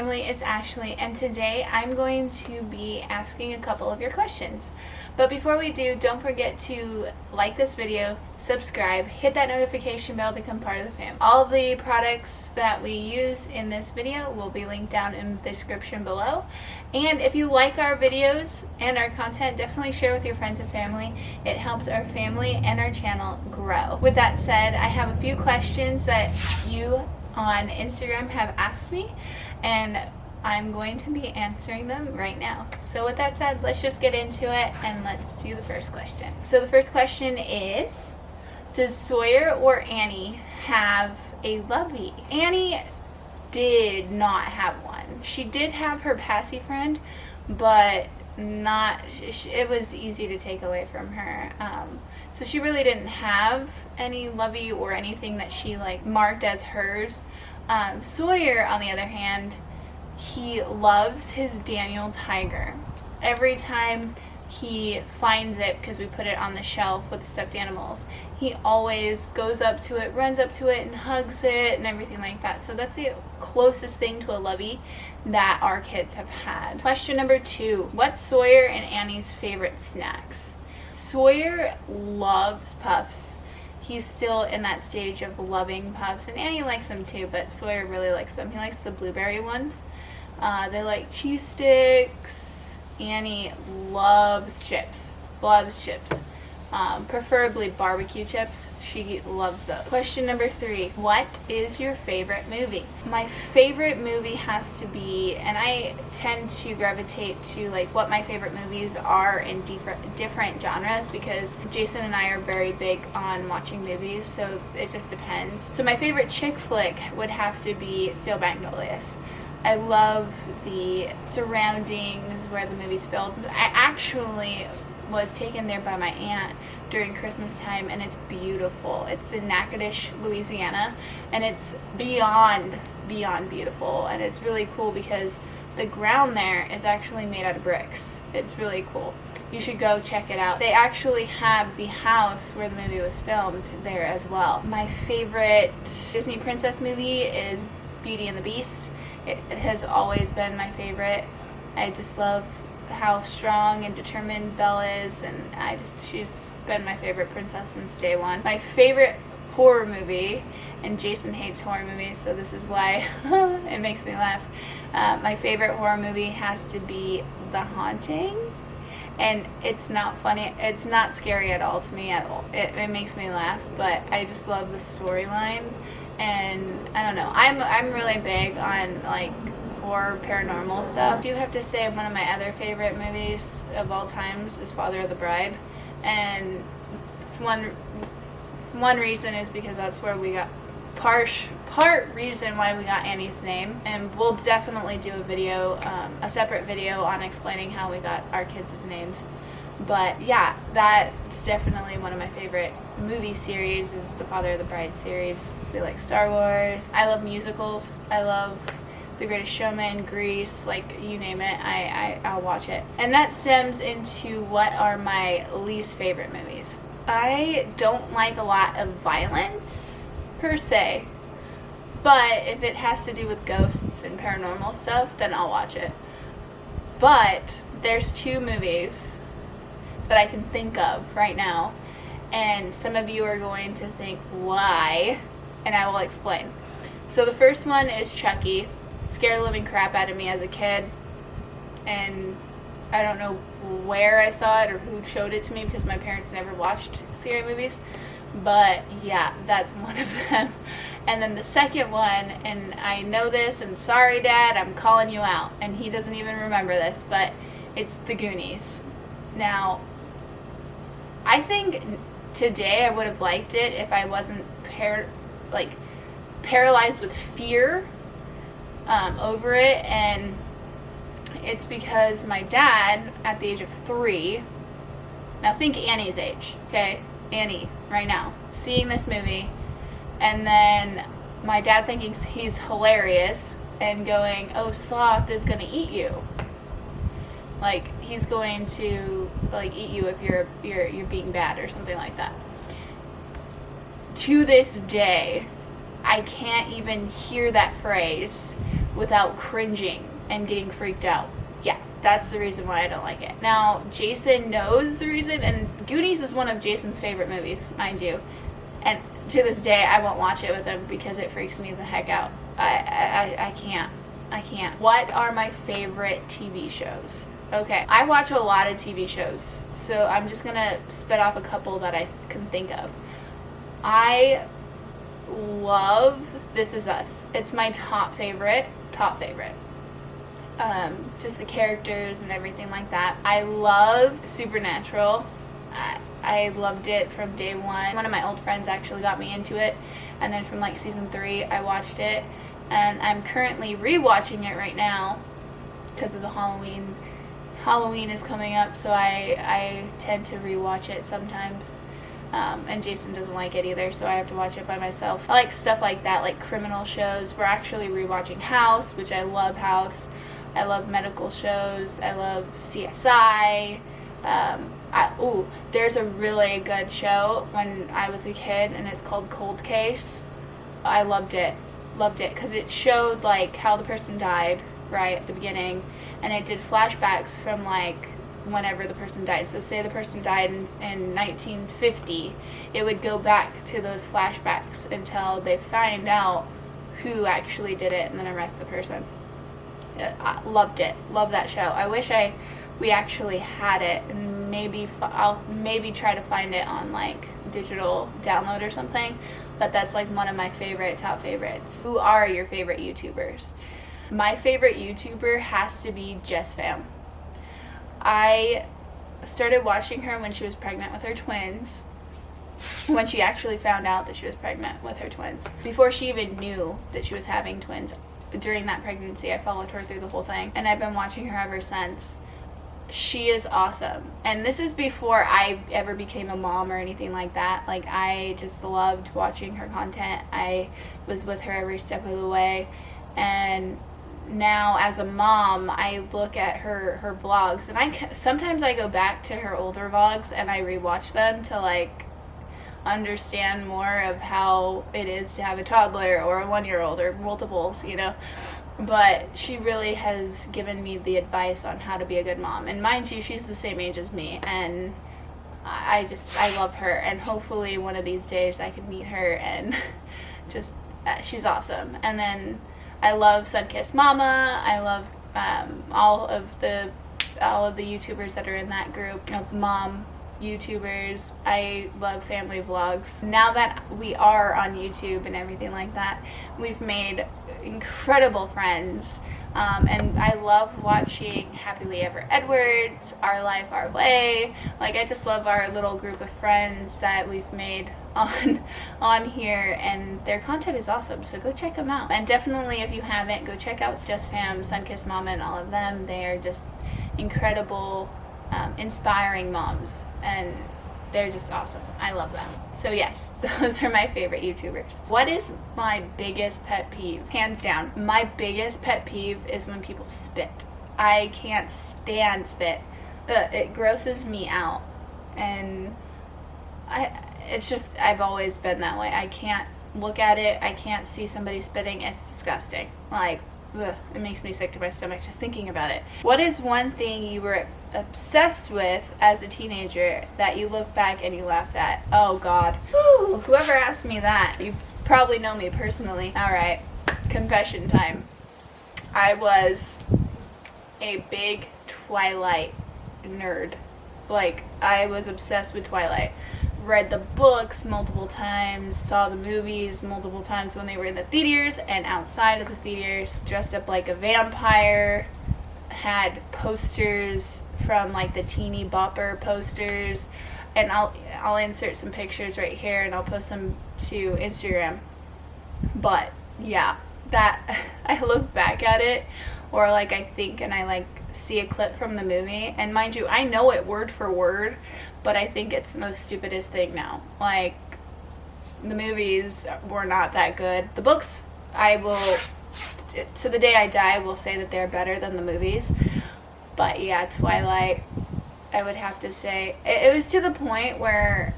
family, it's Ashley, and today I'm going to be asking a couple of your questions. But before we do, don't forget to like this video, subscribe, hit that notification bell to become part of the family. All the products that we use in this video will be linked down in the description below. And if you like our videos and our content, definitely share with your friends and family. It helps our family and our channel grow. With that said, I have a few questions that you on Instagram have asked me, and I'm going to be answering them right now. So with that said, let's just get into it and let's do the first question. So the first question is, does Sawyer or Annie have a lovey? Annie did not have one. She did have her passy friend, but it was easy to take away from her. So she really didn't have any lovey or anything that she like marked as hers. Sawyer, on the other hand, he loves his Daniel tiger. Every time he finds it, because we put it on the shelf with the stuffed animals, he always goes up to it, runs up to it, and hugs it and everything like that. So that's the closest thing to a lovey that our kids have had. Question number 2. What's Sawyer and Annie's favorite snacks? Sawyer loves puffs. He's still in that stage of loving puffs, and Annie likes them too, but Sawyer really likes them. He likes the blueberry ones. They like cheese sticks. Annie loves chips. Preferably barbecue chips. She loves those. Question number 3. What is your favorite movie? My favorite movie has to be, and I tend to gravitate to like what my favorite movies are in different genres, because Jason and I are very big on watching movies, so it just depends. So my favorite chick flick would have to be Steel Magnolias. I love the surroundings where the movie's filmed. I actually was taken there by my aunt during Christmas time, and it's beautiful. It's in Natchitoches, Louisiana, and it's beyond beautiful, and it's really cool because the ground there is actually made out of bricks. It's really cool. You should go check it out. They actually have the house where the movie was filmed there as well. My favorite Disney princess movie is Beauty and the Beast. It has always been my favorite. I just love how strong and determined Belle is, and she's been my favorite princess since day one. My favorite horror movie, and Jason hates horror movies, so this is why it makes me laugh. My favorite horror movie has to be The Haunting, and it's not funny, it's not scary at all to me at all. It makes me laugh, but I just love the storyline, and I don't know, I'm really big on like horror, paranormal stuff. I do have to say one of my other favorite movies of all times is Father of the Bride, and it's one reason is because that's where we got part reason why we got Annie's name, and we'll definitely do a video, a separate video on explaining how we got our kids' names. But yeah, that's definitely one of my favorite movie series is the Father of the Bride series. We like Star Wars. I love musicals. I love The Greatest Showman, Grease, like you name it, I'll watch it. And that stems into what are my least favorite movies. I don't like a lot of violence per se, but if it has to do with ghosts and paranormal stuff, then I'll watch it. But there's 2 movies that I can think of right now, and some of you are going to think why, and I will explain. So the first one is Chucky. Scared the living crap out of me as a kid, and I don't know where I saw it or who showed it to me because my parents never watched scary movies, but yeah, that's one of them. And then the second one, and I know this, and sorry Dad, I'm calling you out, and he doesn't even remember this, but it's The Goonies. Now, I think today I would have liked it if I wasn't paralyzed with fear over it, and it's because my dad at the age of 3, now think Annie's age, okay, Annie right now, seeing this movie, and then my dad thinking he's hilarious and going, oh, sloth is gonna eat you, like he's going to like eat you if you're being bad or something like that. To this day, I can't even hear that phrase without cringing and getting freaked out. Yeah, that's the reason why I don't like it. Now, Jason knows the reason, and Goonies is one of Jason's favorite movies, mind you. And to this day, I won't watch it with him because it freaks me the heck out. I can't. What are my favorite TV shows? Okay, I watch a lot of TV shows, so I'm just gonna spit off a couple that I can think of. I love This Is Us. It's my top favorite. Just the characters and everything like that. I love Supernatural. I loved it from day one. One of my old friends actually got me into it, and then from like season 3 I watched it, and I'm currently rewatching it right now because of the Halloween is coming up, so I tend to rewatch it sometimes. And Jason doesn't like it either, so I have to watch it by myself. I like stuff like that, like criminal shows. We're actually rewatching House, which I love House. I love medical shows. I love CSI. There's a really good show when I was a kid, and it's called Cold Case. I loved it because it showed like how the person died right at the beginning, and it did flashbacks from like whenever the person died. So say the person died in 1950, it would go back to those flashbacks until they find out who actually did it and then arrest the person. I loved it. Love that show. I wish we actually had it, and I'll maybe try to find it on like digital download or something, but that's like one of my top favorites. Who are your favorite YouTubers? My favorite YouTuber has to be Jess Fam. I started watching her when she was pregnant with her twins, when she actually found out that she was pregnant with her twins. Before she even knew that she was having twins, during that pregnancy, I followed her through the whole thing, and I've been watching her ever since. She is awesome. And this is before I ever became a mom or anything like that. Like, I just loved watching her content. I was with her every step of the way. And now as a mom, I look at her vlogs, and sometimes I go back to her older vlogs and I rewatch them to like understand more of how it is to have a toddler or a 1-year-old or multiples, you know. But she really has given me the advice on how to be a good mom. And mind you, she's the same age as me, and I love her, and hopefully one of these days I can meet her, and just she's awesome. And then I love Sunkissed Mama. I love all of the YouTubers that are in that group of mom YouTubers. I love family vlogs. Now that we are on YouTube and everything like that, we've made incredible friends, and I love watching Happily Ever Edwards, Our Life Our Way. Like, I just love our little group of friends that we've made on here, and their content is awesome, so go check them out. And definitely, if you haven't, go check out Jess Fam, Sunkissed Mama, and all of them. They are just incredible, inspiring moms, and they're just awesome. I love them. So yes, those are my favorite YouTubers. What is my biggest pet peeve? Hands down, my biggest pet peeve is when people spit. I can't stand spit. It grosses me out, and I've always been that way. I can't look at it. I can't see somebody spitting. It's disgusting. Like, ugh, it makes me sick to my stomach just thinking about it. What is one thing you were obsessed with as a teenager that you look back and you laughed at? Oh God. Whew, whoever asked me that, you probably know me personally. Alright, confession time. I was a big Twilight nerd. Like, I was obsessed with Twilight. Read the books multiple times, saw the movies multiple times when they were in the theaters and outside of the theaters, dressed up like a vampire, had posters from like the Teeny Bopper posters, and I'll insert some pictures right here and I'll post them to Instagram. But yeah, that I look back at it, or like I think and I like see a clip from the movie, and mind you, I know it word for word, but I think it's the most stupidest thing now. Like, the movies were not that good. The books, to the day I die, will say that they're better than the movies. But yeah, Twilight, I would have to say, it was to the point where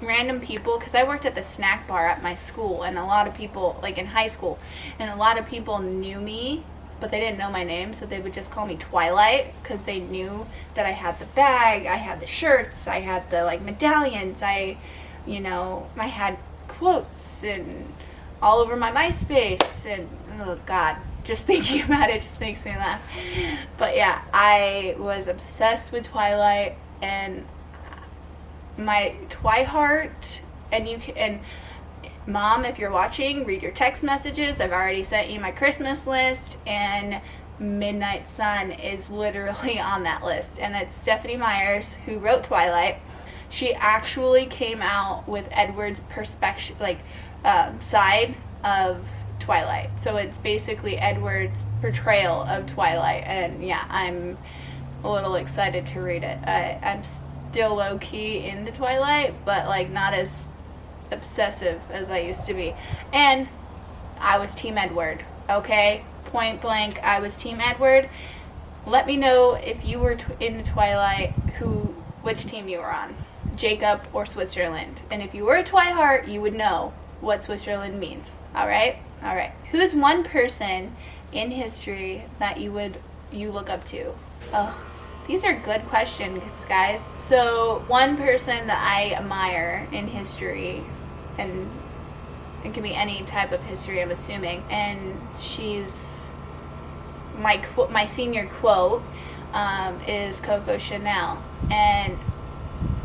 random people, because I worked at the snack bar at my school, and a lot of people, like in high school, and a lot of people knew me, but they didn't know my name, so they would just call me Twilight, because they knew that I had the bag, I had the shirts, I had the like medallions, I had quotes and all over my MySpace, and oh god, just thinking about it just makes me laugh. But yeah, I was obsessed with Twilight, and my Twiheart, and Mom, if you're watching, read your text messages. I've already sent you my Christmas list, and Midnight Sun is literally on that list. And it's Stephanie Meyers who wrote Twilight. She actually came out with Edward's perspective, side of Twilight. So it's basically Edward's portrayal of Twilight, and yeah, I'm a little excited to read it. I'm still low-key into Twilight, but like not as obsessive as I used to be. And I was Team Edward, okay? Point blank, I was Team Edward. Let me know if you were into Twilight, which team you were on, Jacob or Switzerland. And if you were a Twiheart, you would know what Switzerland means. All right. Who's one person in history that you look up to? Oh, these are good questions, guys. So one person that I admire in history, and it can be any type of history, I'm assuming, and she's my senior quote is Coco Chanel, and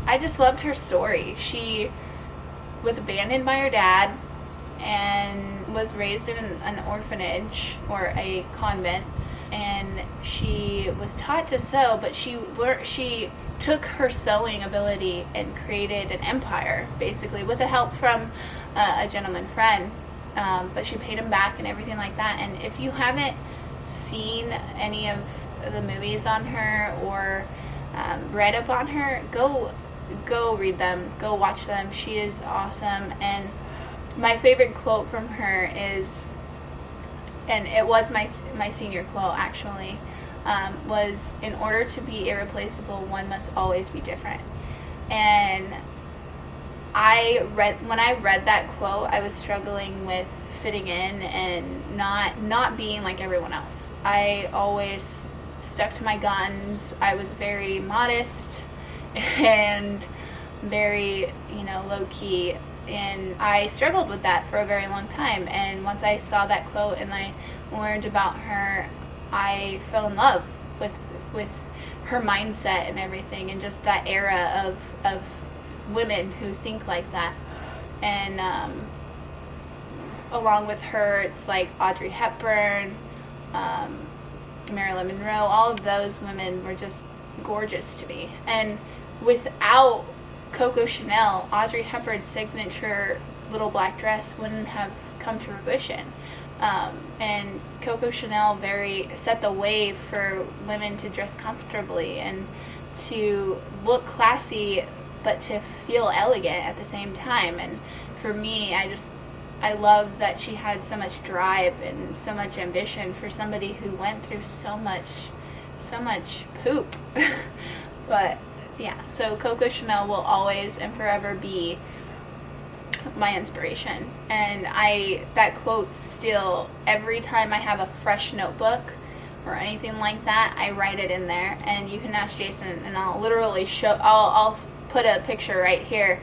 I just loved her story. She was abandoned by her dad and was raised in an orphanage or a convent, and she was taught to sew, but she took her sewing ability and created an empire, basically, with the help from a gentleman friend, but she paid him back and everything like that. And if you haven't seen any of the movies on her or read up on her, go read them, go watch them. She is awesome. And my favorite quote from her is, and it was my senior quote actually, was, "In order to be irreplaceable, one must always be different." And when I read that quote, I was struggling with fitting in and not being like everyone else. I always stuck to my guns. I was very modest and very, low-key, and I struggled with that for a very long time. And once I saw that quote and I learned about her, I fell in love with her mindset and everything, and just that era of women who think like that. And along with her, it's like Audrey Hepburn, Marilyn Monroe, all of those women were just gorgeous to me. And without Coco Chanel, Audrey Hepburn's signature little black dress wouldn't have come to fruition. And Coco Chanel set the way for women to dress comfortably and to look classy, but to feel elegant at the same time. And for me, I love that she had so much drive and so much ambition for somebody who went through so much poop. But yeah, so Coco Chanel will always and forever be my inspiration. And that quote still, every time I have a fresh notebook or anything like that, I write it in there. And you can ask Jason, and I'll literally I'll put a picture right here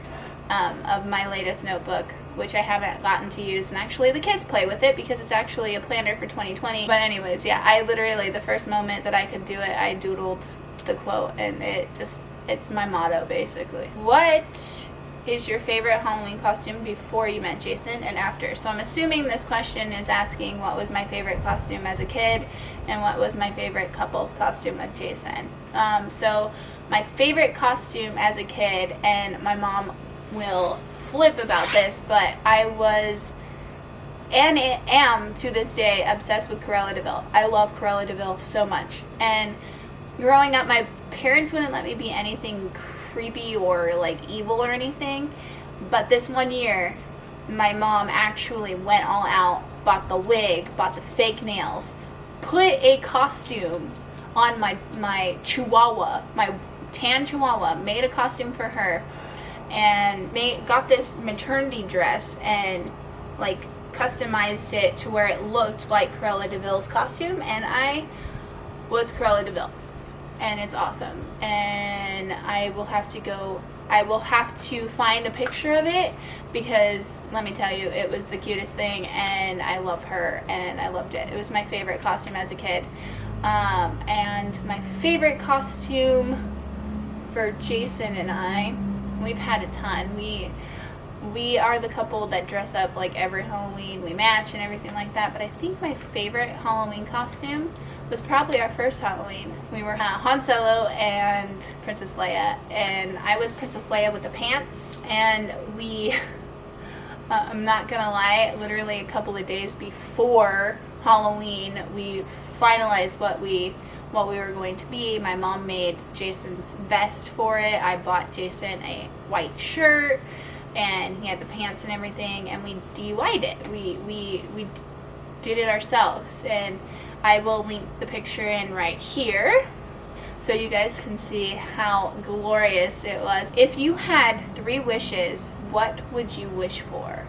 of my latest notebook, which I haven't gotten to use, and actually the kids play with it because it's actually a planner for 2020. But anyways, yeah, I literally, the first moment that I could do it, I doodled the quote, and it's my motto, basically. What is your favorite Halloween costume before you met Jason and after? So I'm assuming this question is asking what was my favorite costume as a kid and what was my favorite couple's costume with Jason. So my favorite costume as a kid, and my mom will flip about this, but I was and am to this day obsessed with Cruella de Vil. I love Cruella de Vil so much. And growing up, my parents wouldn't let me be anything creepy or like evil or anything, but this one year my mom actually went all out, bought the wig, bought the fake nails, put a costume on my chihuahua, my tan chihuahua, made a costume for her, and got this maternity dress and like customized it to where it looked like Cruella de Vil's costume, and I was Cruella de Vil, and it's awesome. And I will have to find a picture of it, because let me tell you, it was the cutest thing, and I love her and I loved it. It was my favorite costume as a kid. And my favorite costume for Jason and I, we've had a ton. We are the couple that dress up like every Halloween. We match and everything like that. But I think my favorite Halloween costume was probably our first Halloween. We were Han Solo and Princess Leia, and I was Princess Leia with the pants. And we, I'm not gonna lie, literally a couple of days before Halloween, we finalized what we were going to be. My mom made Jason's vest for it. I bought Jason a white shirt, and he had the pants and everything, and we DIY'd it. We did it ourselves, and I will link the picture in right here so you guys can see how glorious it was. If you had 3 wishes, what would you wish for?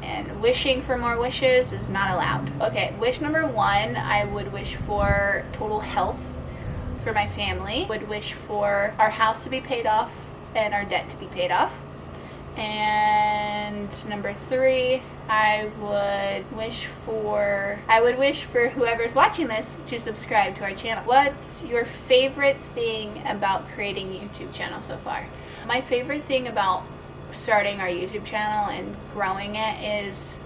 And wishing for more wishes is not allowed. Okay, wish number 1, I would wish for total health for my family. Would wish for our house to be paid off and our debt to be paid off. And number 3, I would wish for whoever's watching this to subscribe to our channel. What's your favorite thing about creating a YouTube channel so far? My favorite thing about starting our YouTube channel and growing it is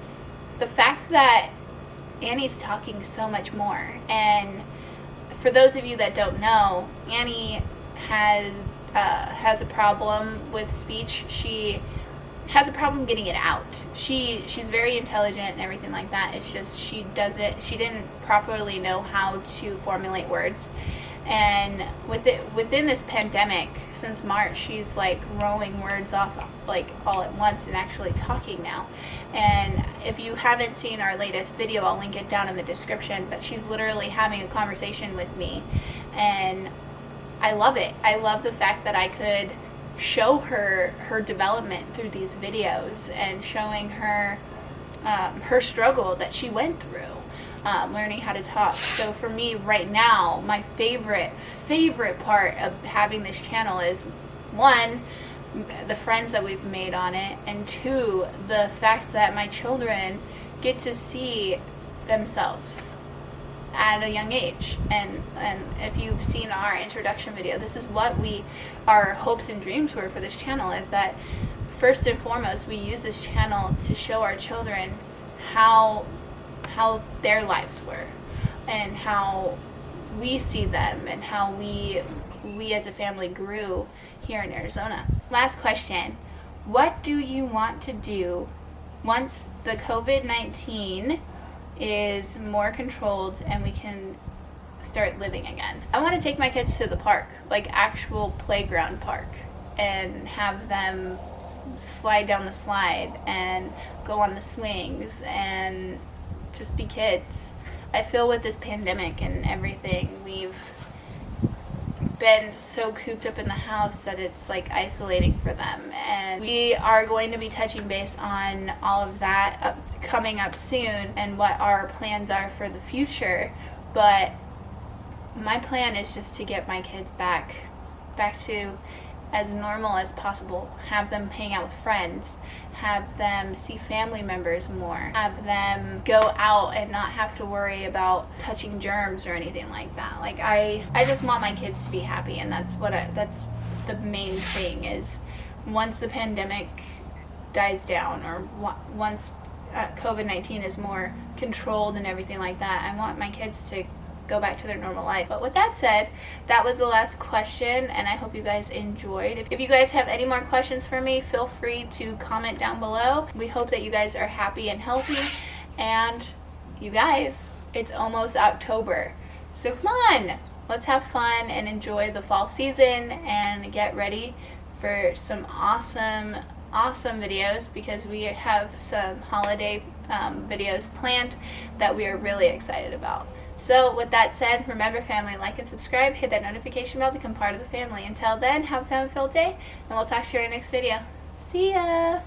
the fact that Annie's talking so much more. And for those of you that don't know, Annie has a problem with speech. She has a problem getting it out. She's very intelligent and everything like that. It's just she didn't properly know how to formulate words. And within this pandemic, since March, she's like rolling words off like all at once and actually talking now. And if you haven't seen our latest video, I'll link it down in the description, but she's literally having a conversation with me, and I love it. I love the fact that I could show her development through these videos, and showing her her struggle that she went through. Learning how to talk. So for me right now, my favorite part of having this channel is 1, the friends that we've made on it, and 2, the fact that my children get to see themselves at a young age. And if you've seen our introduction video, this is what our hopes and dreams were for this channel, is that first and foremost, we use this channel to show our children how their lives were, and how we see them, and how we as a family grew here in Arizona. Last question. What do you want to do once the COVID-19 is more controlled and we can start living again? I want to take my kids to the park, like actual playground park, and have them slide down the slide and go on the swings and just be kids. I feel with this pandemic and everything, we've been so cooped up in the house that it's like isolating for them. And we are going to be touching base on all of that coming up soon, and what our plans are for the future. But my plan is just to get my kids back to as normal as possible. Have them hang out with friends, have them see family members more, have them go out and not have to worry about touching germs or anything like that. Like I just want my kids to be happy, and that's the main thing. Is once the pandemic dies down, or once COVID-19 is more controlled and everything like that, I want my kids to go back to their normal life. But with that said, that was the last question, and I hope you guys enjoyed. If you guys have any more questions for me, feel free to comment down below. We hope that you guys are happy and healthy, and you guys, it's almost October, so come on, let's have fun and enjoy the fall season and get ready for some awesome videos, because we have some holiday videos planned that we are really excited about. So with that said, remember family, like and subscribe, hit that notification bell, become part of the family. Until then, have a fun-filled day, and we'll talk to you in our next video. See ya!